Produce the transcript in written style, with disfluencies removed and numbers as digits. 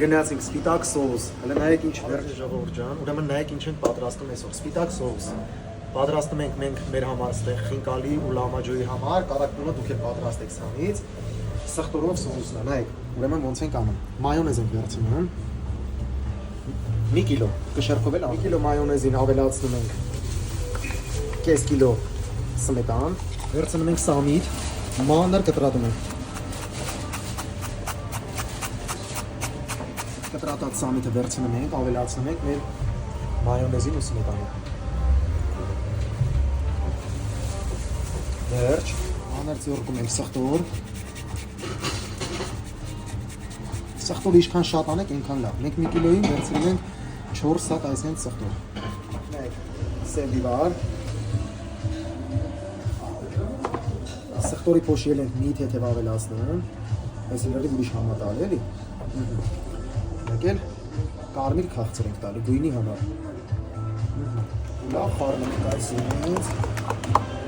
Գնացինք սպիտակ սոուս, հələ նայեք ինչ վերջ ժողովուրդ ջան, ուրեմն նայեք ինչ ենք պատրաստում այսօր, սպիտակ սոուս։ Պատրաստում ենք մենք մեր համար ստեղ խինկալի ու լամաջոյի համար, կարակնունը դուք էլ պատրաստեք սանից։ Սխտորով սոուսն է, նայեք, ուրեմն ոնց ենք անում։ Մայոնեզ ենք վերցնում։ Մի կիլո, կշերքով էլ 1 կիլո մայոնեզին ավելացնում ենք կես կիլո սմետան, վերցնում ենք սամիտ, մանր կտրատում ենք։ Կտրատած սամիտը վերցնում ենք, ավելացնում ենք մեր մայոնեզին ու սմետանին։ Վերջ, մանր ձեռքում ենք սխտոր։ Սխտորը ինչքան շատ անեք, այնքան լավ։ Մենք 1 կիլոյին վերցնում ենք 4 հատ այսինքն սխտոր։ Նայեք, սելիվար։ Սխտորի փոշիել ենք մի թեթև ավելացնում։ Այս լրիվ ուրիշ համատալ էլի։ Մեկ էլ կարմիր քաղցր ենք տալու գույնի համար։ Լավ խառնում ենք այսինքն։